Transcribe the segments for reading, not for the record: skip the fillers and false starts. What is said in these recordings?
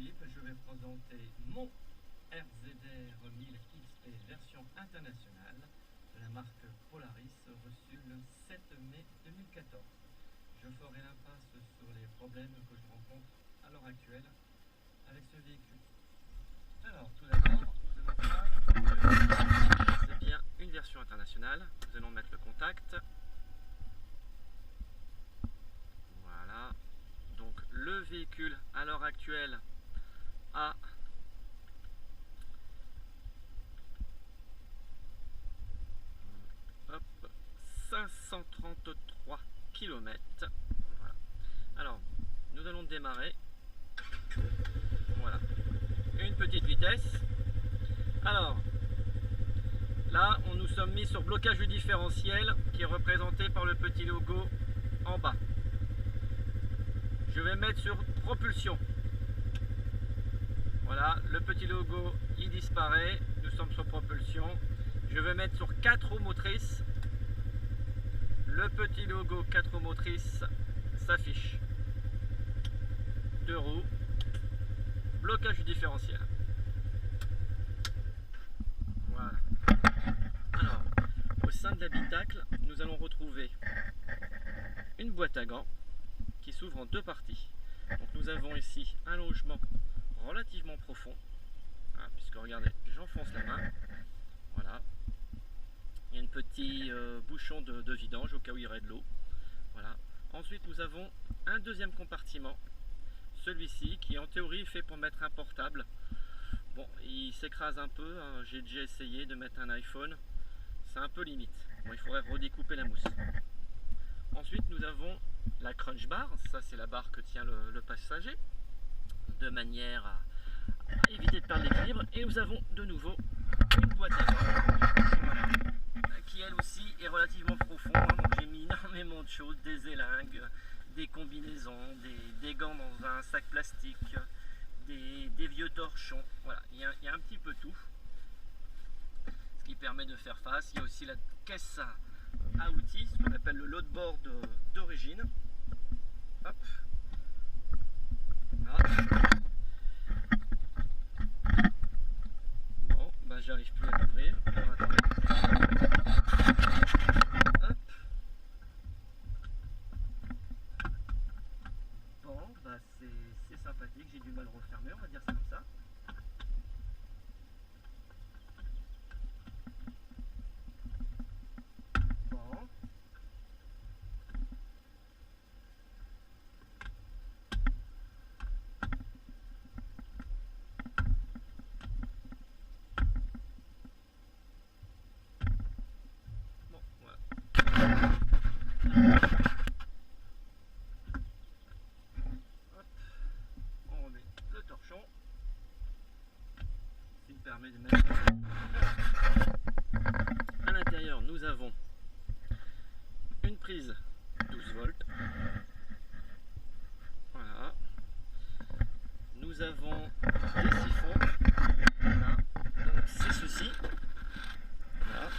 Philippe, je vais présenter mon RZR 1000 XP version internationale de la marque Polaris, reçu le 7 mai 2014. Je ferai l'impasse sur les problèmes que je rencontre à l'heure actuelle avec ce véhicule. Alors, tout d'abord, nous allons voir, c'est bien une version internationale. Nous allons mettre le contact. Voilà. Donc, le véhicule à l'heure actuelle a hop, 533 km. Voilà. Alors, nous allons démarrer. Voilà. Une petite vitesse. Alors, là, on nous sommes mis sur blocage du différentiel qui est représenté par le petit logo en bas. Je vais mettre sur propulsion. Voilà, le petit logo, il disparaît. Nous sommes sur propulsion. Je vais mettre sur 4 roues motrices. Le petit logo 4 roues motrices s'affiche. 2 roues. Blocage du différentiel. Voilà. Alors, au sein de l'habitacle, nous allons retrouver une boîte à gants qui s'ouvre en deux parties. Donc nous avons ici un logement relativement profond, hein, puisque regardez, j'enfonce la main. Voilà. Il y a un petit bouchon de vidange au cas où il y aurait de l'eau. Voilà. Ensuite, nous avons un deuxième compartiment, celui-ci qui en théorie est fait pour mettre un portable. Bon, il s'écrase un peu, hein. J'ai déjà essayé de mettre un iPhone, c'est un peu limite. Bon, il faudrait redécouper la mousse. Ensuite, nous avons la crunch bar, ça c'est la barre que tient le passager, de manière à éviter de perdre l'équilibre. Et nous avons de nouveau une boîte à gants, voilà, qui elle aussi est relativement profonde, hein. Donc j'ai mis énormément de choses, des élingues, des combinaisons, des gants dans un sac plastique, des vieux torchons. Voilà, il y a un petit peu tout, ce qui permet de faire face. Il y a aussi la caisse à outils, ce qu'on appelle le loadboard d'origine. Hop. Voilà. Bon, bah j'arrive plus à l'ouvrir. Alors attendez. Hop. Bon, bah c'est sympathique, j'ai du mal à refermer, on va dire ça comme ça. Bon. Bon, voilà. Hop. On remet le torchon. Ce qui me permet de mettre à l'intérieur. Nous avons une prise 12 volts. Voilà. Nous avons des siphons. Voilà. Donc c'est ceci. Voilà.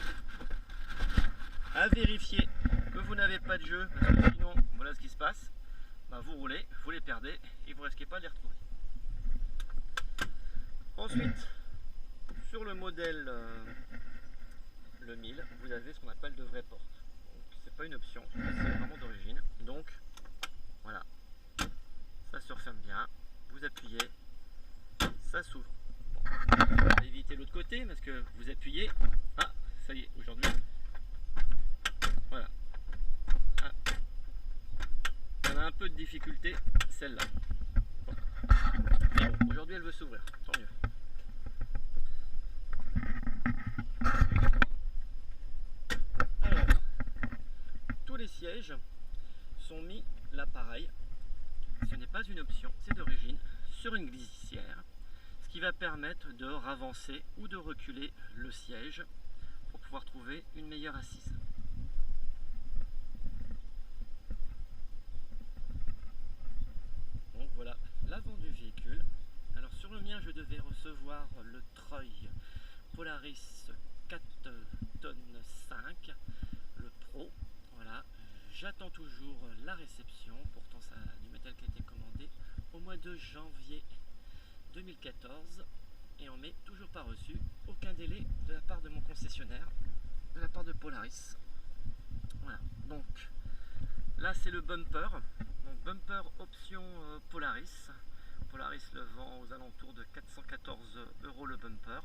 À vérifier que vous n'avez pas de jeu, parce que sinon, voilà ce qui se passe. Bah, vous roulez, vous les perdez et vous ne risquez pas de les retrouver. Ensuite, sur le modèle le 1000, vous avez ce qu'on appelle de vraies portes. C'est pas une option, c'est vraiment d'origine. Donc, voilà, ça se referme bien. Vous appuyez, ça s'ouvre. Bon, on va éviter l'autre côté parce que vous appuyez. Ah, ça y est, aujourd'hui. Voilà. Ah. On a un peu de difficulté, celle-là. Bon. Mais bon, aujourd'hui elle veut s'ouvrir, tant mieux. Alors, tous les sièges sont mis là pareil. Ce n'est pas une option, c'est d'origine, sur une glissière, ce qui va permettre de ravancer ou de reculer le siège pour pouvoir trouver une meilleure assise. Donc voilà l'avant du véhicule. Alors sur le mien, je devais recevoir le Treuil Polaris 4 tonnes 5, le Pro. Voilà, j'attends toujours la réception. Pourtant, ça a du métal qui a été commandé au mois de janvier 2014 et on m'est toujours pas reçu aucun délai de la part de mon concessionnaire, de la part de Polaris. Voilà, donc là c'est le bumper, donc bumper option Polaris. Polaris le vend aux alentours de 414 € le bumper.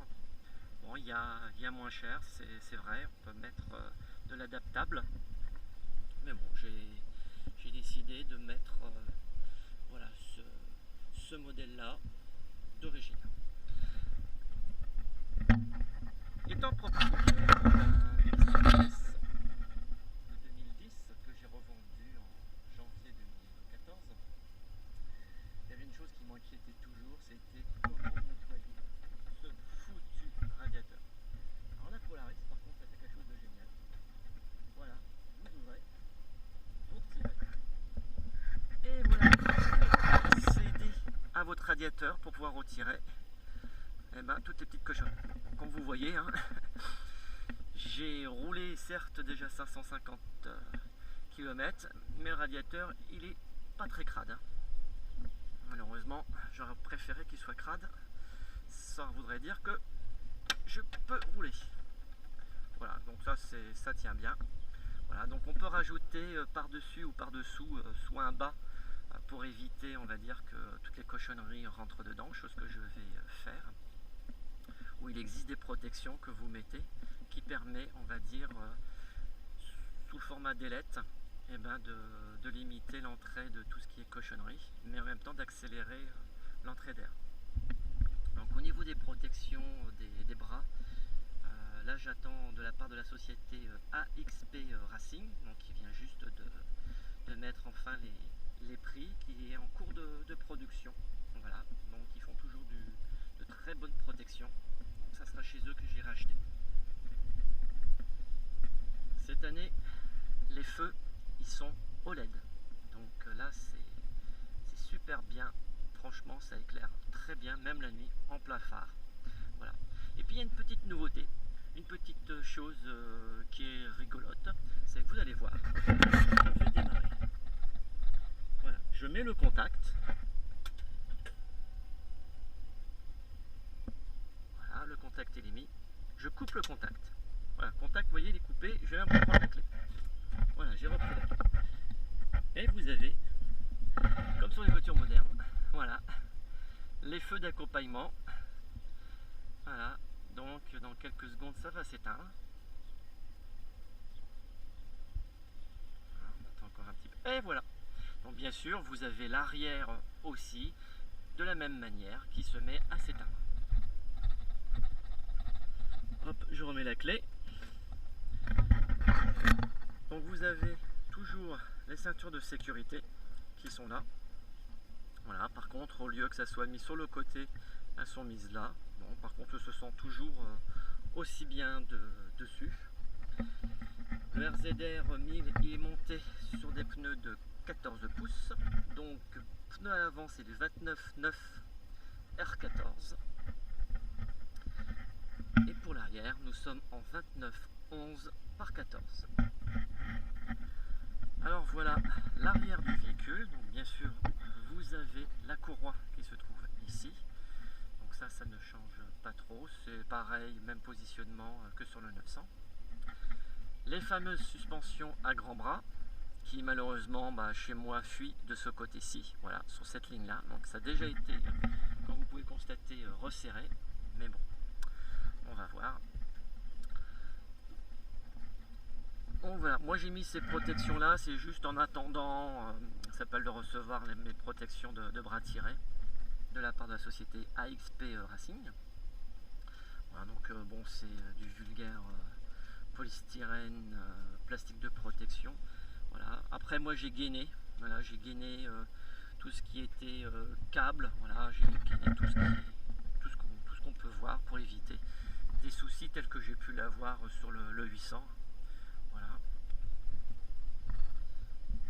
Bon, il y a moins cher, c'est vrai, on peut mettre de l'adaptable. Mais bon, j'ai décidé de mettre voilà, ce modèle-là d'origine. Étant propriétaire d'un Mercedes de 2010 que j'ai revendu en janvier 2014, il y avait une chose qui m'inquiétait toujours, c'était comment nettoyer ce foutu radiateur. Alors la Polaris, par contre, ça fait quelque chose de génial. Voilà, vous ouvrez, vous retirez, et voilà, accédez à votre radiateur pour pouvoir retirer toutes les petites cochonnes. Comme vous voyez, hein, j'ai roulé certes déjà 550 km, mais le radiateur il est pas très crade. Hein. Malheureusement, j'aurais préféré qu'il soit crade. Ça voudrait dire que je peux rouler. Voilà, donc ça tient bien. Voilà, donc on peut rajouter par-dessus ou par-dessous soit un bas pour éviter, on va dire, que toutes les cochonneries rentrent dedans, chose que je vais faire. Où il existe des protections que vous mettez qui permet, on va dire, sous le format d'ailette, de limiter l'entrée de tout ce qui est cochonnerie, mais en même temps d'accélérer l'entrée d'air. Donc au niveau des protections des bras, là j'attends de la part de la société AXP Racing, donc qui vient juste de mettre enfin les prix, qui est en cours de production. Voilà, donc ils font toujours de très bonnes protections. Donc ça sera chez eux que j'irai acheter. Cette année, les feux, ils sont OLED. Donc là, c'est super bien. Franchement, ça éclaire très bien, même la nuit, en plein phare. Voilà. Et puis il y a une petite nouveauté, une petite chose qui est rigolote, c'est que vous allez voir, je vais démarrer. Voilà, je mets le contact. Voilà, le contact est mis. Je coupe le contact. Voilà, contact, vous voyez, il est coupé. Je vais même reprendre la clé. Voilà, j'ai repris la clé. Et vous avez, comme sur les voitures modernes, voilà, les feux d'accompagnement. Voilà, donc dans quelques secondes, ça va s'éteindre. On attend encore un petit peu. Et voilà. Donc bien sûr, vous avez l'arrière aussi, de la même manière, qui se met à s'éteindre. Hop, je remets la clé. Donc vous avez toujours les ceintures de sécurité qui sont là. Voilà, par contre, au lieu que ça soit mis sur le côté, elles sont mises là. Bon, par contre, elles se sentent toujours aussi bien dessus. Le RZR 1000 il est monté sur des pneus de 14 pouces. Donc, pneu à l'avant, c'est du 29,9 R14. Et pour l'arrière, nous sommes en 29,11 par 14. Alors voilà l'arrière du véhicule. Donc bien sûr, vous avez la courroie qui se trouve ici. Donc ça ne change pas trop. C'est pareil, même positionnement que sur le 900. Les fameuses suspensions à grands bras qui malheureusement chez moi fuient de ce côté-ci. Voilà, sur cette ligne-là. Donc ça a déjà été, comme vous pouvez constater, resserré. Mais bon, on va voir. Bon, voilà. Moi j'ai mis ces protections là, c'est juste en attendant, ça s'appelle de recevoir mes protections de bras tirés de la part de la société AXP Racing. Voilà, donc bon, c'est du vulgaire polystyrène, plastique de protection. Voilà. Après moi j'ai gainé, voilà, j'ai gainé tout ce qui était câble, voilà, j'ai gainé tout ce qu'on peut voir pour éviter des soucis tels que j'ai pu l'avoir sur le 800. Voilà.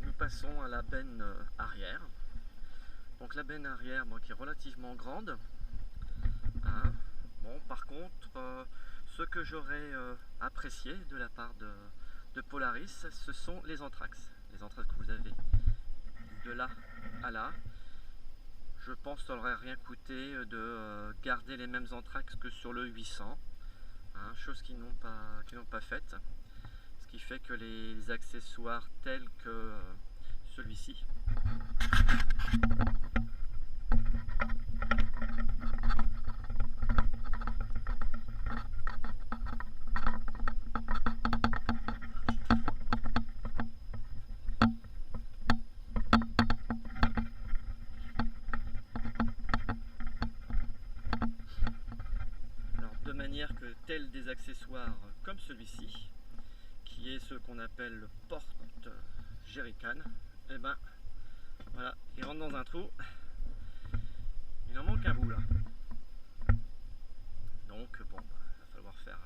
Nous passons à la benne arrière. Donc la benne arrière qui est relativement grande. Hein. Bon, par contre, ce que j'aurais apprécié de la part de Polaris, ce sont les entraxes. Les entraxes que vous avez de là à là. je pense que ça n'aurait rien coûté de garder les mêmes entraxes que sur le 800, hein, chose qu'ils n'ont pas faite, ce qui fait que les accessoires tels que celui-ci de manière que tels des accessoires comme celui-ci, qui est ce qu'on appelle le porte jerrycan, et ben voilà, il rentre dans un trou, il en manque un bout là. Donc bon, il va falloir faire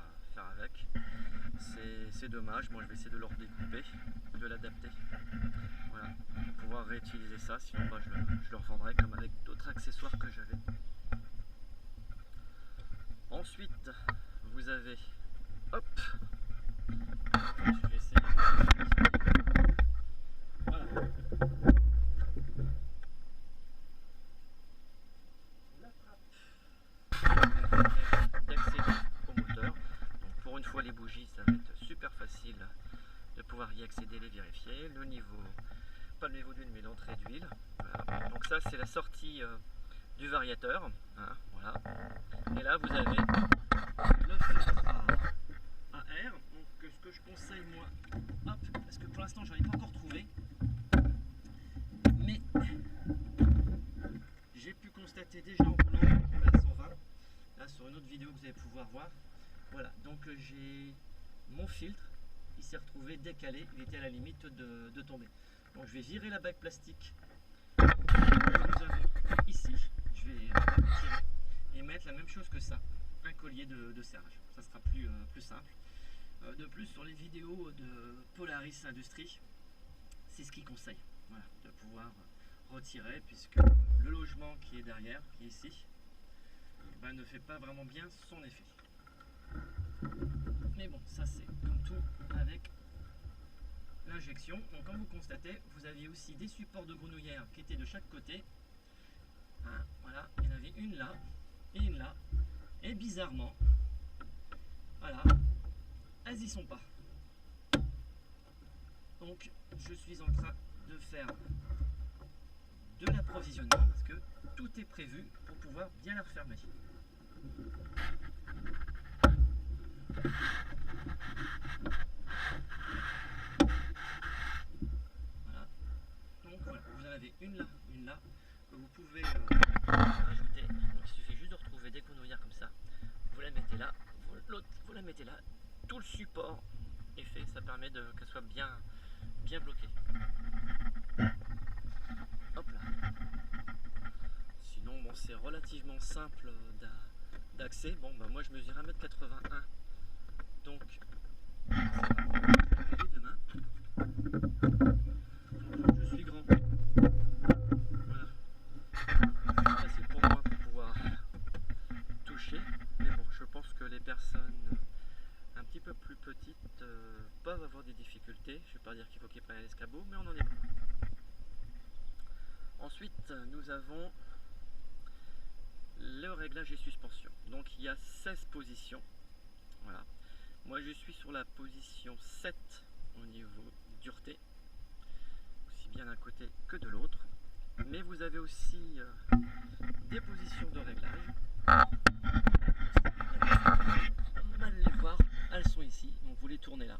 avec. C'est dommage, moi je vais essayer de le redécouper, de l'adapter. Voilà, pour pouvoir réutiliser ça, sinon bah, je le revendrai comme avec d'autres accessoires que j'avais. Ensuite, vous avez, hop, je vais essayer. Voilà. La trappe d'accéder au moteur. Donc pour une fois les bougies, ça va être super facile de pouvoir y accéder, les vérifier. Le niveau, pas le niveau d'huile, mais l'entrée d'huile. Voilà. Donc ça c'est la sortie du variateur. Hein, voilà. Et là vous avez le filtre à air. Donc ce que je conseille moi, hop, parce que pour l'instant j'en ai pas encore trouvé, mais j'ai pu constater déjà en roulant à 120, là sur une autre vidéo que vous allez pouvoir voir. Voilà, donc j'ai mon filtre, il s'est retrouvé décalé, il était à la limite de tomber. Donc je vais virer la bague plastique que nous avons ici, je vais tirer et mettre la même chose que ça, un collier de serrage, ça sera plus simple. De plus, sur les vidéos de Polaris Industries, c'est ce qu'ils conseillent, voilà, de pouvoir retirer, puisque le logement qui est derrière, qui est ici, ben, ne fait pas vraiment bien son effet. Mais bon, ça c'est comme tout avec l'injection. Donc comme vous constatez, vous aviez aussi des supports de grenouillère qui étaient de chaque côté. Hein, voilà, il y en avait une là et une là. Et bizarrement, voilà, elles y sont pas. Donc je suis en train de faire de l'approvisionnement parce que tout est prévu pour pouvoir bien la refermer. Voilà. Donc voilà, vous en avez une là, que vous pouvez rajouter. Donc il suffit juste de retrouver des grenouillères comme ça. Vous la mettez là, l'autre vous la mettez là. Tout le support est fait, ça permet qu'elle soit bien bloquée. Hop là. Sinon bon, c'est relativement simple d'accès. Bon bah moi je mesure 1m81, donc les deux mains. Je suis grand. Voilà. C'est facile pour moi pour pouvoir toucher. Mais bon, je pense que les personnes un petit peu plus petites peuvent avoir des difficultés. Je ne vais pas dire qu'il faut qu'ils prennent l'escabeau, mais on en est loin. Ensuite, nous avons le réglage et suspension. Donc il y a 16 positions. Voilà. Moi je suis sur la position 7 au niveau dureté, aussi bien d'un côté que de l'autre. Mais vous avez aussi des positions de réglage. On va les voir, elles sont ici, donc vous les tournez là.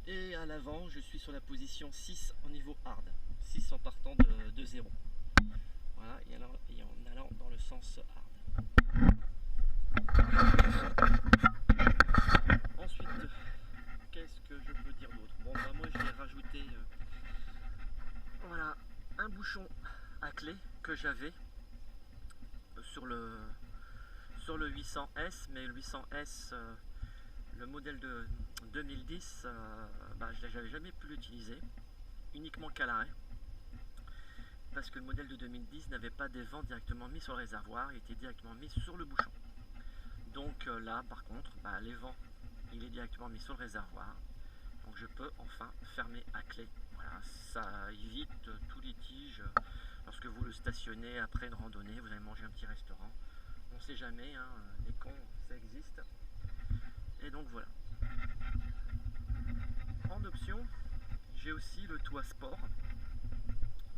Et à l'avant, je suis sur la position 6 au niveau hard, 6 en partant de 0. Voilà, et en allant dans le sens hard. Ensuite, qu'est-ce que je peux dire d'autre? Bon, bah moi je vais rajouter voilà, un bouchon à clé que j'avais sur le 800S, mais le 800S, le modèle de 2010, bah, je n'avais jamais pu l'utiliser, uniquement qu'à l'arrêt, parce que le modèle de 2010 n'avait pas des vents directement mis sur le réservoir, il était directement mis sur le bouchon. Donc là, par contre, bah, les vents, il est directement mis sur le réservoir, donc je peux enfin fermer à clé. Voilà, ça évite tout litige lorsque vous le stationnez après une randonnée, vous allez manger un petit restaurant. On ne sait jamais, hein, les cons, ça existe. Et donc voilà. En option, j'ai aussi le toit sport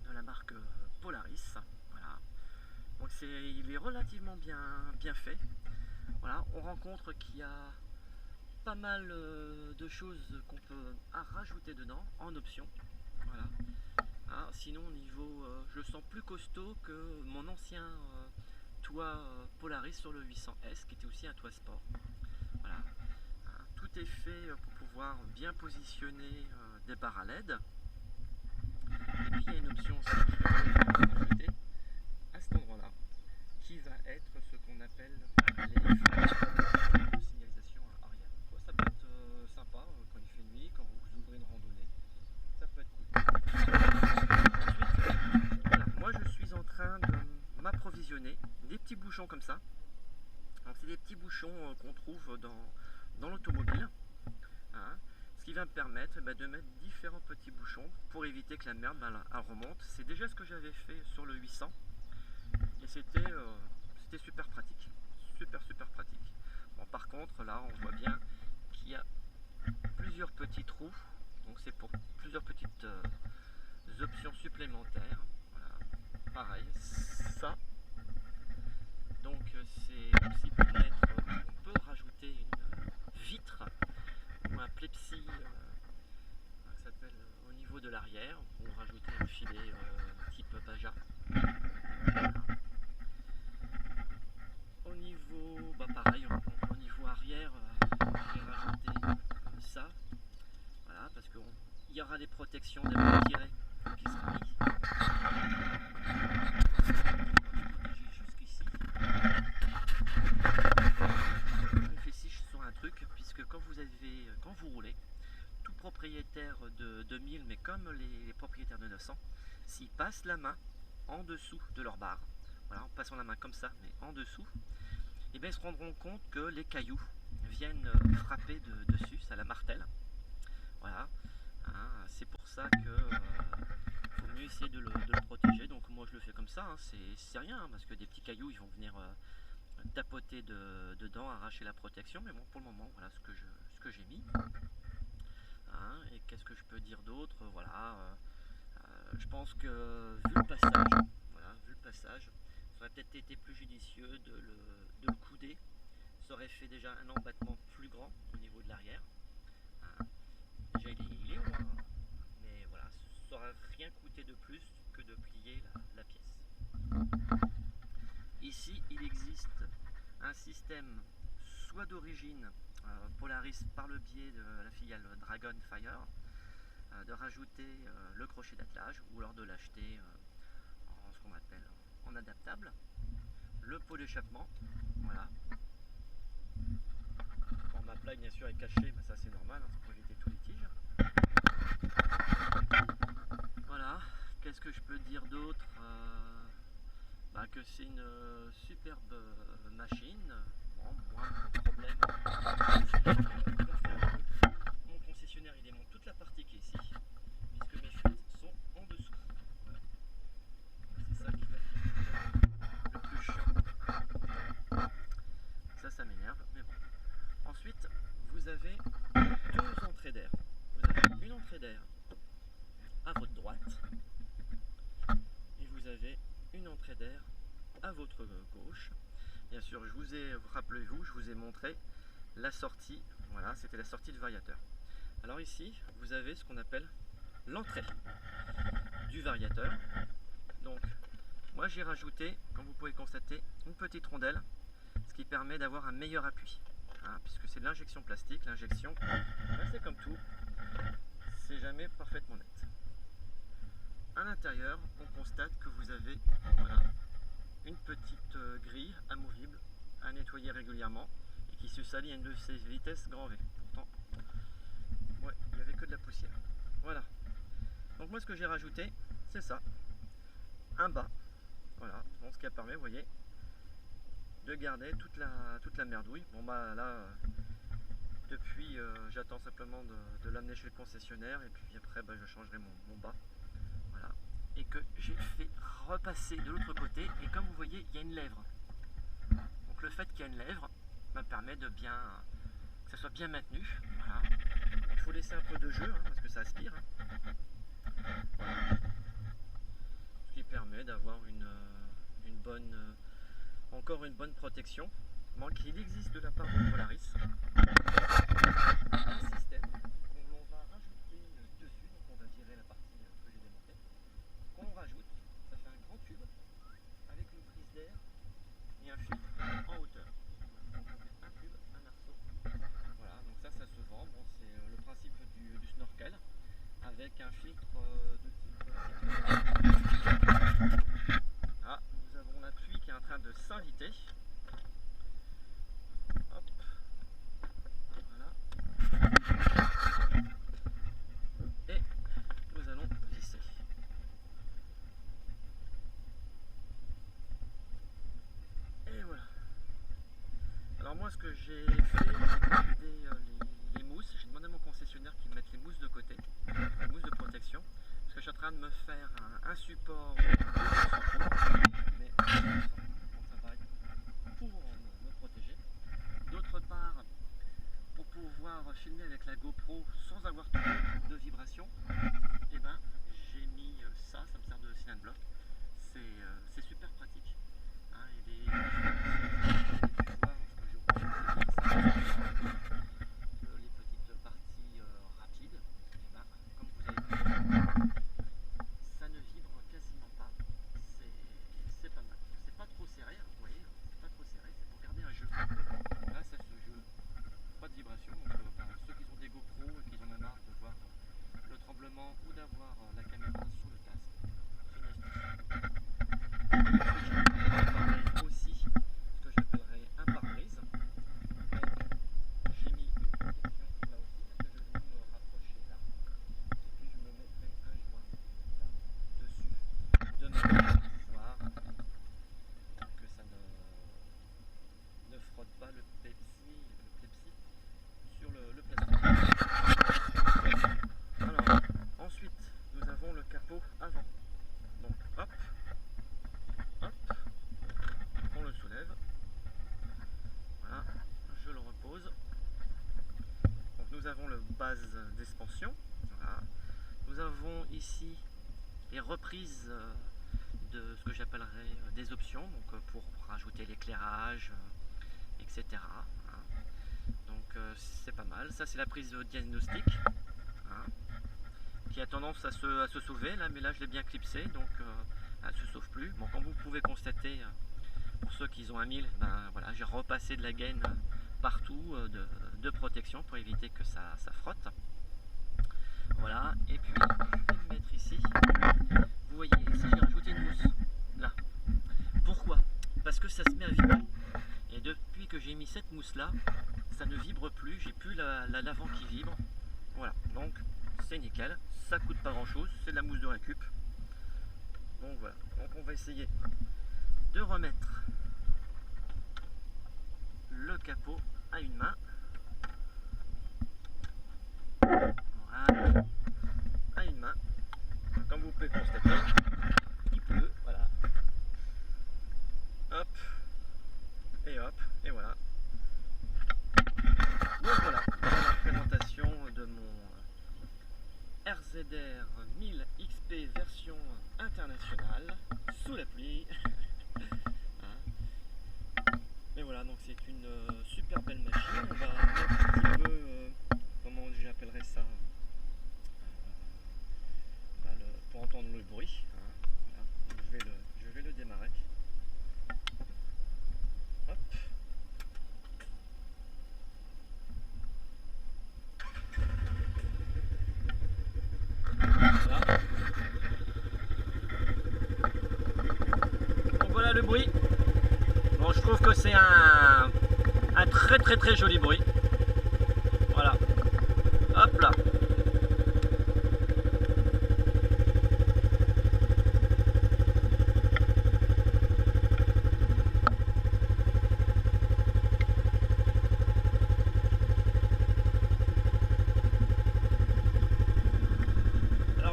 de la marque Polaris. Voilà. Donc il est relativement bien fait. Voilà, on rencontre qu'il y a pas mal de choses qu'on peut rajouter dedans en option. Voilà. Ah, sinon au niveau, je le sens plus costaud que mon ancien toit Polaris sur le 800S qui était aussi un toit sport. Voilà. Tout est fait pour pouvoir bien positionner des barres à LED. Et puis il y a une option aussi qui va être rajoutée à cet endroit-là, qui va être ce qu'on appelle les phares de signalisation arrière. Bon, ça peut être sympa quand il fait nuit, quand vous ouvrez une randonnée. Ça peut être cool. Ensuite, voilà, moi je suis en train de m'approvisionner des petits bouchons comme ça. C'est des petits bouchons qu'on trouve dans l'automobile. Hein, ce qui va me permettre de mettre différents petits bouchons pour éviter que la merde elle remonte. C'est déjà ce que j'avais fait sur le 800 et c'était super pratique. Super pratique. Bon, par contre là on voit bien qu'il y a plusieurs petits trous, donc c'est pour plusieurs petites options supplémentaires. Voilà. Pareil, ça. Donc c'est aussi pour mettre, on peut rajouter une vitre ou un plexi ça s'appelle au niveau de l'arrière pour rajouter un filet type Baja. Voilà. Au niveau, pareil, au niveau arrière, j'ai rajouté ça. Voilà, parce qu'il y aura des protections des bras tirés qui seront mis. Jusqu'ici. Je réfléchis sur un truc, puisque quand vous roulez, tout propriétaire de 2000, mais comme les propriétaires de 900, s'ils passent la main en dessous de leur barre, voilà, en passant la main comme ça, mais en dessous, et bien ils se rendront compte que les cailloux viennent frapper dessus, ça la martèle. Voilà, hein, c'est pour ça que faut mieux essayer de le protéger. Donc moi je le fais comme ça, hein, c'est rien, hein, parce que des petits cailloux ils vont venir tapoter dedans, arracher la protection, mais bon pour le moment voilà ce que j'ai mis. Hein, et qu'est-ce que je peux dire d'autre? Voilà, je pense que vu le passage, ça aurait peut-être été plus judicieux de le couder. Ça aurait fait déjà un embattement plus grand au niveau de l'arrière. Hein, déjà il est haut, hein, mais voilà, ça aurait rien coûté de plus que de plier la pièce. Ici, il existe un système soit d'origine Polaris par le biais de la filiale Dragonfire, de rajouter le crochet d'attelage ou alors de l'acheter en ce qu'on appelle en adaptable, le pot d'échappement, voilà. Bon, ma plaque bien sûr est cachée, mais ça c'est normal, hein, c'est pour éviter tout litige. Voilà, qu'est-ce que je peux dire d'autre? Que c'est une superbe machine. Bon, moi mon problème, mon concessionnaire il démonte toute la partie qui est ici, puisque mes fuites sont en dessous. Voilà. C'est ça qui va être le plus chiant. Ça m'énerve, mais bon. Ensuite, vous avez deux entrées d'air. Vous avez une entrée d'air à votre droite et vous avez une entrée d'air à votre gauche. Bien sûr, rappelez-vous, je vous ai montré la sortie. Voilà, c'était la sortie du variateur. Alors ici, vous avez ce qu'on appelle l'entrée du variateur. Donc, moi j'ai rajouté, comme vous pouvez constater, une petite rondelle, ce qui permet d'avoir un meilleur appui. Hein, puisque c'est de l'injection plastique, l'injection, c'est comme tout, c'est jamais parfaitement net. À l'intérieur, on constate que vous avez une petite grille amovible à nettoyer régulièrement et qui se salit à une de ses vitesses grand V. Pourtant, ouais, il n'y avait que de la poussière. Voilà. Donc moi ce que j'ai rajouté, c'est ça. Un bas. Voilà. Bon, ce qui permet, vous voyez, de garder toute la merdouille. Bon là, depuis j'attends simplement de l'amener chez le concessionnaire et puis après je changerai mon bas. Voilà. et que j'ai fait repasser de l'autre côté, et comme vous voyez il y a une lèvre. Donc le fait qu'il y a une lèvre me permet de bien que ça soit bien maintenu. Voilà. Il faut laisser un peu de jeu parce que ça aspire. Voilà. Ce qui permet d'avoir une bonne, encore une bonne protection. Il existe de la part de Polaris un système qu'on va rajouter dessus, donc on va virer la partie que j'ai démontée. Quand on rajoute, ça fait un grand tube avec une prise d'air et un filtre en hauteur. Donc on fait un tube, un arceau. Voilà, donc ça se vend. Bon, c'est le principe du snorkel avec un filtre de type. Ah, nous avons la pluie qui est en train de s'inviter. Hop. Voilà. Et nous allons visser. Et voilà. Alors moi ce que j'ai fait, les mousses. J'ai demandé à mon concessionnaire qu'il me mette les mousses de côté, les mousses de protection, parce que je suis en train de me faire un support mais donc ça va être pour me protéger. D'autre part, pour pouvoir filmer avec la GoPro sans avoir trop de vibrations, et ben j'ai mis ça me sert de signal bloc. C'est super pratique. Et les petites parties rapides, et ben, comme vous avez vu, ça ne vibre quasiment pas. C'est pas mal. C'est pas trop serré, vous voyez, c'est pas trop serré, c'est pour garder un jeu. Là, ça se joue. Pas de vibration, donc ceux qui ont des GoPro et qui en ont marre de voir le tremblement ou d'avoir la caméra sur le casque, c'est aussi ce que j'appellerais un pare-brise. J'ai mis une protection là aussi, parce que je vais me rapprocher là, et puis je me mettrai un joint là, dessus, de manière à pouvoir que ça ne frotte pas le Pepsi sur le plastique. Alors, ensuite, nous avons le capot avant. Donc, hop, hop, on le soulève. Voilà, je le repose. Donc, nous avons le base d'expansion. Voilà. Nous avons ici les reprises de ce que j'appellerais des options, donc pour rajouter l'éclairage, etc. Donc c'est pas mal. Ça c'est la prise diagnostic qui a tendance à se sauver là, mais là je l'ai bien clipsé, donc elle se sauve plus. Bon, comme vous pouvez constater, pour ceux qui ont un 1000, ben voilà, j'ai repassé de la gaine partout de protection pour éviter que ça frotte. Voilà, et puis je vais me mettre ici. Vous voyez, ici j'ai rajouté une mousse là. Pourquoi? Parce que ça se met à vibrer. Et depuis que j'ai mis cette mousse là, ça ne vibre plus, j'ai plus l'avant qui vibre. Voilà, donc c'est nickel, ça coûte pas grand chose, c'est de la mousse de récup. Donc voilà, donc on va essayer de remettre le capot à une main. Voilà, à une main. Comme vous pouvez constater, il pleut, voilà. Hop, et voilà. Donc voilà, la présentation de mon RZR 1000 XP version internationale, sous la pluie. Mais voilà, donc c'est une super belle machine. On va mettre un petit peu, comment j'appellerais ça, pour entendre le bruit. Voilà. Je vais le démarrer. Hop. Voilà. Donc voilà le bruit. Bon, je trouve que c'est un très joli bruit. Voilà. Hop là.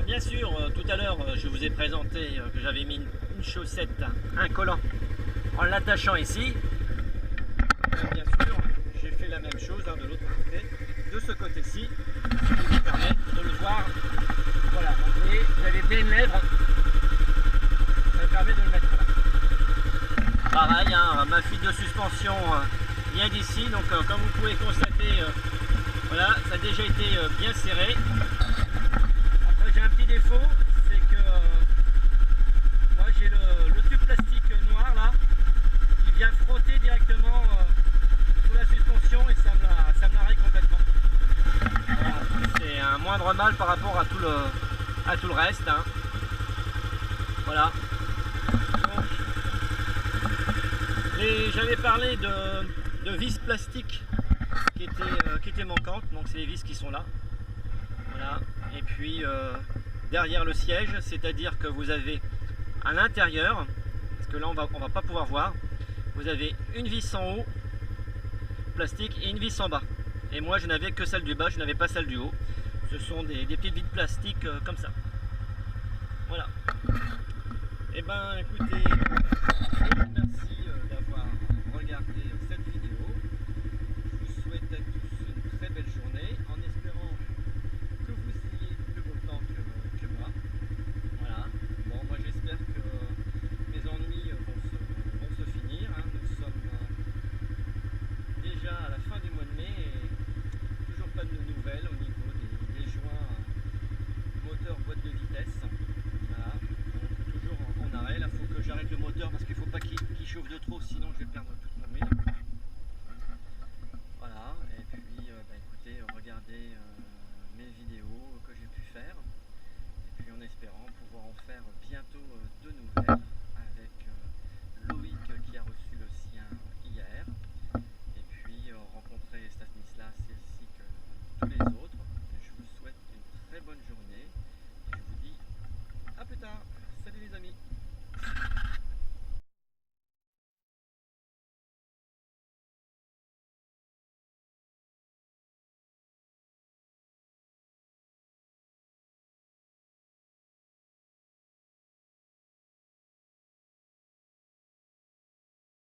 Bien sûr, tout tout à l'heure, je vous ai présenté que j'avais mis une chaussette, un collant, en l'attachant ici. Bien sûr, j'ai fait la même chose de l'autre côté, de ce côté-ci, ce qui vous permet de le voir. Voilà, donc vous voyez, vous avez bien une lèvre, ça me permet de le mettre là. Pareil, ma fuite de suspension vient d'ici, donc comme vous pouvez constater, voilà, ça a déjà été bien serré. Après j'ai un petit défaut, c'est que moi j'ai le tube plastique noir là, qui vient frotter directement sous la suspension et ça me la raye complètement. Voilà, c'est un moindre mal par rapport à tout le reste. Voilà. J'avais parlé de vis plastiques qui étaient manquantes, donc c'est les vis qui sont là. Voilà. Et puis derrière le siège, c'est-à-dire que vous avez à l'intérieur, parce que là on va pas pouvoir voir, vous avez une vis en haut plastique et une vis en bas. Et moi je n'avais que celle du bas, je n'avais pas celle du haut. Ce sont des petites vis de plastique comme ça. Voilà. Et ben écoutez, merci d'avoir regardé cette vidéo. Je vous souhaite à tous une très belle journée en espérant que vous ayez plus beau temps que moi. Voilà. Bon, moi j'espère que mes ennuis vont se finir. Nous sommes déjà à la fin du mois de mai et toujours pas de nouvelles au niveau des joints moteur boîte de vitesse. Voilà. Donc toujours en arrêt. Là, il faut que j'arrête le moteur parce qu'il ne faut pas qu'il chauffe de trop, sinon je vais perdre toute mon huile. Voilà. Et puis, écoutez, regardez mes vidéos que j'ai pu faire. Et puis en espérant pouvoir en faire bientôt de nouvelles.